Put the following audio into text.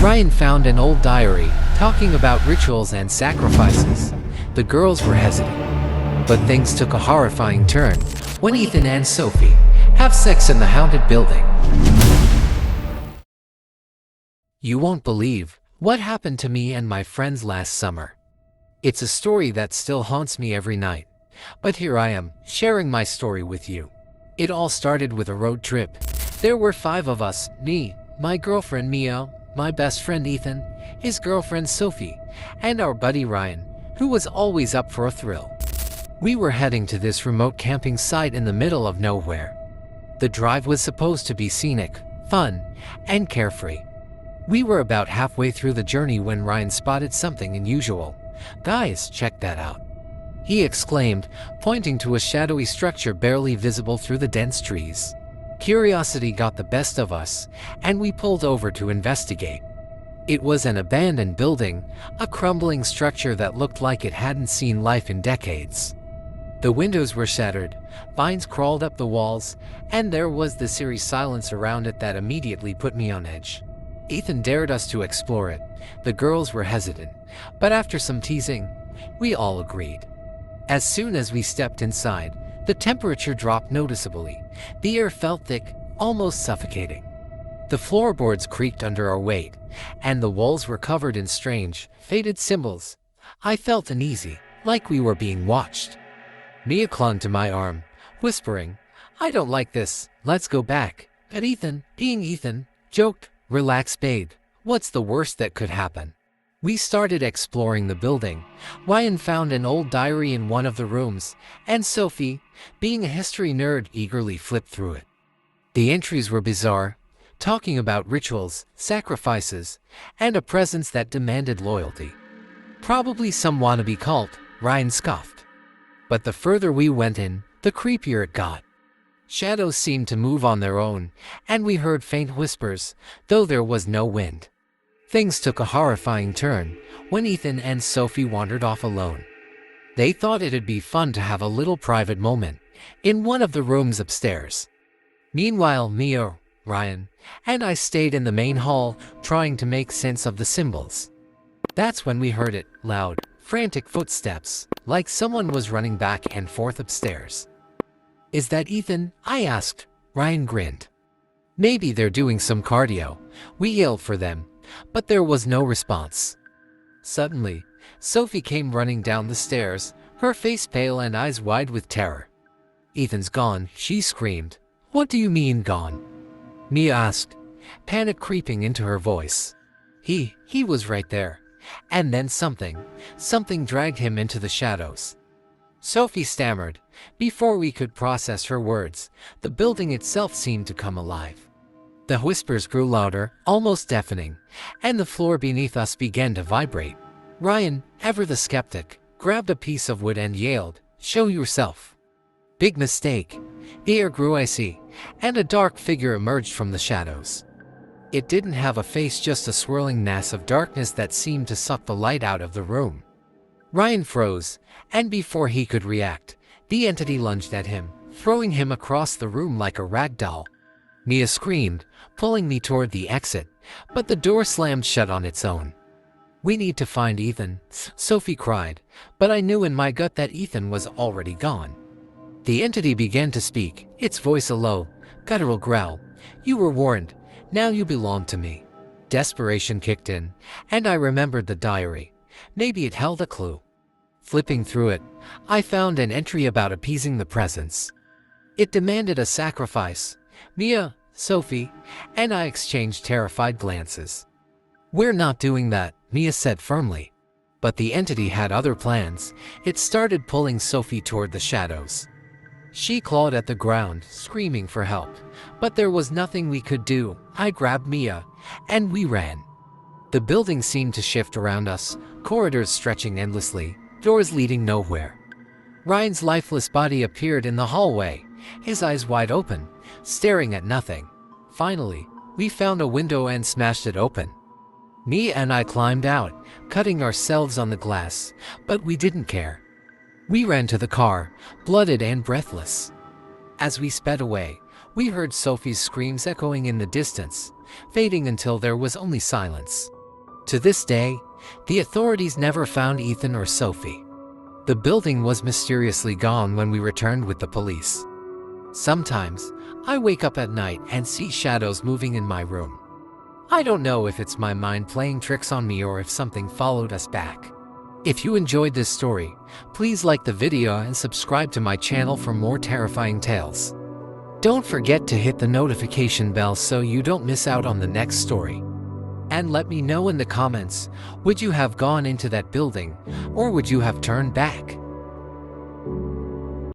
Ryan found an old diary talking about rituals and sacrifices. The girls were hesitant, but things took a horrifying turn when Ethan and Sophie have sex in the haunted building. You won't believe what happened to me and my friends last summer. It's a story that still haunts me every night, but here I am, sharing my story with you. It all started with a road trip. There were 5 of us: me, my girlfriend Mia, my best friend Ethan, his girlfriend Sophie, and our buddy Ryan, who was always up for a thrill. We were heading to this remote camping site in the middle of nowhere. The drive was supposed to be scenic, fun, and carefree. We were about halfway through the journey when Ryan spotted something unusual. "Guys, check that out," he exclaimed, pointing to a shadowy structure barely visible through the dense trees. Curiosity got the best of us, and we pulled over to investigate. It was an abandoned building, a crumbling structure that looked like it hadn't seen life in decades. The windows were shattered, vines crawled up the walls, and there was this eerie silence around it that immediately put me on edge. Ethan dared us to explore it. The girls were hesitant, but after some teasing, we all agreed. As soon as we stepped inside, the temperature dropped noticeably. The air felt thick, almost suffocating. The floorboards creaked under our weight, and the walls were covered in strange, faded symbols. I felt uneasy, like we were being watched. Mia clung to my arm, whispering, "I don't like this, let's go back." But Ethan, being Ethan, joked, "Relax, babe, what's the worst that could happen?" We started exploring the building. Ryan found an old diary in one of the rooms, and Sophie, being a history nerd, eagerly flipped through it. The entries were bizarre, talking about rituals, sacrifices, and a presence that demanded loyalty. "Probably some wannabe cult," Ryan scoffed. But the further we went in, the creepier it got. Shadows seemed to move on their own, and we heard faint whispers, though there was no wind. Things took a horrifying turn when Ethan and Sophie wandered off alone. They thought it'd be fun to have a little private moment in one of the rooms upstairs. Meanwhile, Mia, Ryan, and I stayed in the main hall trying to make sense of the symbols. That's when we heard it, loud, frantic footsteps, like someone was running back and forth upstairs. "Is that Ethan?" I asked. Ryan grinned. "Maybe they're doing some cardio." We yelled for them, but there was no response. Suddenly, Sophie came running down the stairs, her face pale and eyes wide with terror. "Ethan's gone," she screamed. "What do you mean gone?" Mia asked, panic creeping into her voice. He was right there. And then something dragged him into the shadows." Sophie stammered. Before we could process her words, the building itself seemed to come alive. The whispers grew louder, almost deafening, and the floor beneath us began to vibrate. Ryan, ever the skeptic, grabbed a piece of wood and yelled, "Show yourself." Big mistake. The air grew icy, and a dark figure emerged from the shadows. It didn't have a face, just a swirling mass of darkness that seemed to suck the light out of the room. Ryan froze, and before he could react, the entity lunged at him, throwing him across the room like a rag doll. Mia screamed, pulling me toward the exit, but the door slammed shut on its own. "We need to find Ethan," Sophie cried, but I knew in my gut that Ethan was already gone. The entity began to speak, its voice a low, guttural growl. "You were warned. Now you belong to me." Desperation kicked in, and I remembered the diary. Maybe it held a clue. Flipping through it, I found an entry about appeasing the presence. It demanded a sacrifice. Mia, Sophie, and I exchanged terrified glances. "We're not doing that," Mia said firmly. But the entity had other plans. It started pulling Sophie toward the shadows. She clawed at the ground, screaming for help, but there was nothing we could do. I grabbed Mia, and we ran. The building seemed to shift around us, corridors stretching endlessly, doors leading nowhere. Ryan's lifeless body appeared in the hallway, his eyes wide open, staring at nothing. Finally, we found a window and smashed it open. Mia and I climbed out, cutting ourselves on the glass, but we didn't care. We ran to the car, blooded and breathless. As we sped away, we heard Sophie's screams echoing in the distance, fading until there was only silence. To this day, the authorities never found Ethan or Sophie. The building was mysteriously gone when we returned with the police. Sometimes, I wake up at night and see shadows moving in my room. I don't know if it's my mind playing tricks on me or if something followed us back. If you enjoyed this story, please like the video and subscribe to my channel for more terrifying tales. Don't forget to hit the notification bell so you don't miss out on the next story. And let me know in the comments, would you have gone into that building or would you have turned back?